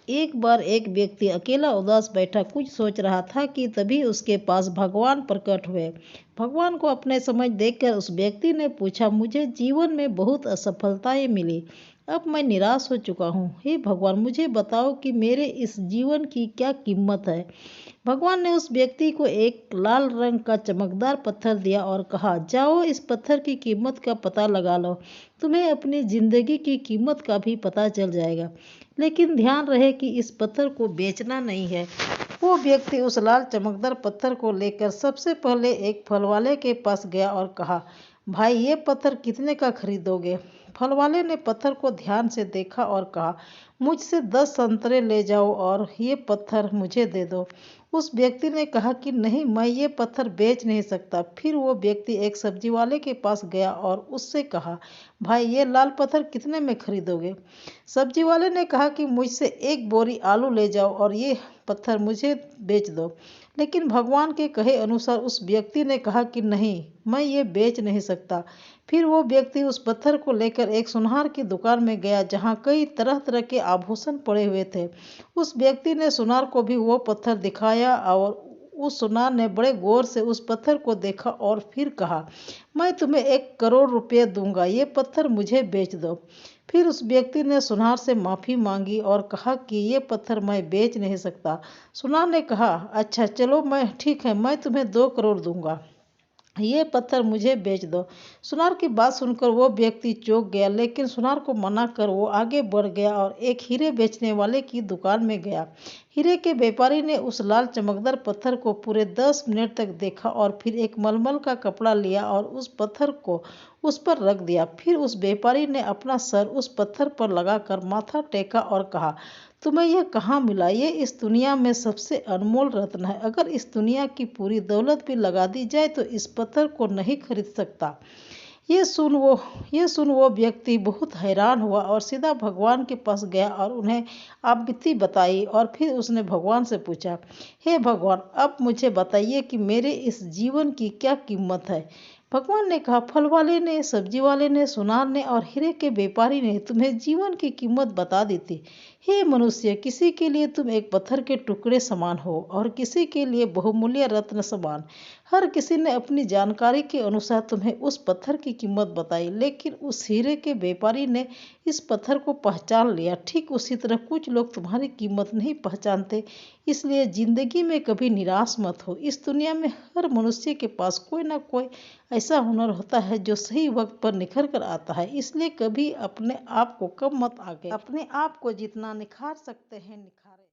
एक बार एक व्यक्ति अकेला उदास बैठा कुछ सोच रहा था कि तभी उसके पास भगवान प्रकट हुए। भगवान को अपने समझ देखकर उस व्यक्ति ने पूछा, मुझे जीवन में बहुत असफलताएं मिली। अब मैं निराश हो चुका हूँ। हे भगवान, मुझे बताओ कि मेरे इस जीवन की क्या कीमत है। भगवान ने उस व्यक्ति को एक लाल रंग का चमकदार पत्थर दिया और कहा, जाओ इस पत्थर की कीमत का पता लगा लो। तुम्हें अपनी जिंदगी की कीमत का भी पता चल जाएगा। लेकिन ध्यान रहे कि इस पत्थर को बेचना नहीं है। वो व्यक्ति उस लाल चमकदार पत्थर को लेकर सबसे पहले एक फल वाले के पास गया और कहा, भाई ये पत्थर कितने का खरीदोगे। फल वाले ने पत्थर को ध्यान से देखा और कहा, मुझसे 10 संतरे ले जाओ और ये पत्थर मुझे दे दो। उस व्यक्ति ने कहा कि नहीं, मैं ये पत्थर बेच नहीं सकता। फिर वो व्यक्ति एक सब्जी वाले के पास गया और उससे कहा, भाई ये लाल पत्थर कितने में खरीदोगे। सब्जी वाले ने कहा कि मुझसे एक बोरी आलू ले जाओ और ये पत्थर मुझे बेच दो। लेकिन भगवान के कहे अनुसार उस व्यक्ति ने कहा कि नहीं, मैं ये बेच नहीं सकता। फिर वो व्यक्ति उस पत्थर को लेकर एक सुनार की दुकान में गया जहाँ कई तरह तरह के आभूषण पड़े हुए थे। उस व्यक्ति ने सुनार को भी वो पत्थर दिखाया और उस सुनार ने बड़े गौर से उस पत्थर को देखा और फिर कहा, मैं तुम्हें 1 करोड़ रुपये दूंगा, ये पत्थर मुझे बेच दो। फिर उस व्यक्ति ने सुनार से माफ़ी मांगी और कहा कि ये पत्थर मैं बेच नहीं सकता। सुनार ने कहा, अच्छा चलो, मैं ठीक है, मैं तुम्हें 2 करोड़ दूंगा, ये पत्थर मुझे बेच दो। सुनार की बात सुनकर वो व्यक्ति चौंक गया, लेकिन सुनार को मना कर वो आगे बढ़ गया और एक हीरे बेचने वाले की दुकान में गया। हीरे के व्यापारी ने उस लाल चमकदार पत्थर को पूरे 10 मिनट तक देखा और फिर एक मलमल का कपड़ा लिया और उस पत्थर को उस पर रख दिया। फिर उस व्यापारी ने अपना सर उस पत्थर पर लगाकर माथा टेका और कहा, तुम्हें यह कहाँ मिला। ये इस दुनिया में सबसे अनमोल रत्न है। अगर इस दुनिया की पूरी दौलत भी लगा दी जाए तो इस पत्थर को नहीं खरीद सकता। ये सुन वो व्यक्ति बहुत हैरान हुआ और सीधा भगवान के पास गया और उन्हें आपबीती बताई। और फिर उसने भगवान से पूछा, हे भगवान, अब मुझे बताइए कि मेरे इस जीवन की क्या कीमत है। भगवान ने कहा, फल वाले ने, सब्जी वाले ने, सुनार ने और हीरे के व्यापारी ने तुम्हें जीवन की कीमत बता दी थी। हे मनुष्य, किसी के लिए तुम एक पत्थर के टुकड़े समान हो और किसी के लिए बहुमूल्य रत्न समान। हर किसी ने अपनी जानकारी के अनुसार तुम्हें उस पत्थर की कीमत बताई, लेकिन उस हीरे के व्यापारी ने इस पत्थर को पहचान लिया। ठीक उसी तरह कुछ लोग तुम्हारी कीमत नहीं पहचानते। इसलिए जिंदगी में कभी निराश मत हो। इस दुनिया में हर मनुष्य के पास कोई ना कोई ऐसा हुनर होता है जो सही वक्त पर निखर कर आता है। इसलिए कभी अपने आप को कम मत आके, अपने आप को जितना निखार सकते हैं निखारें।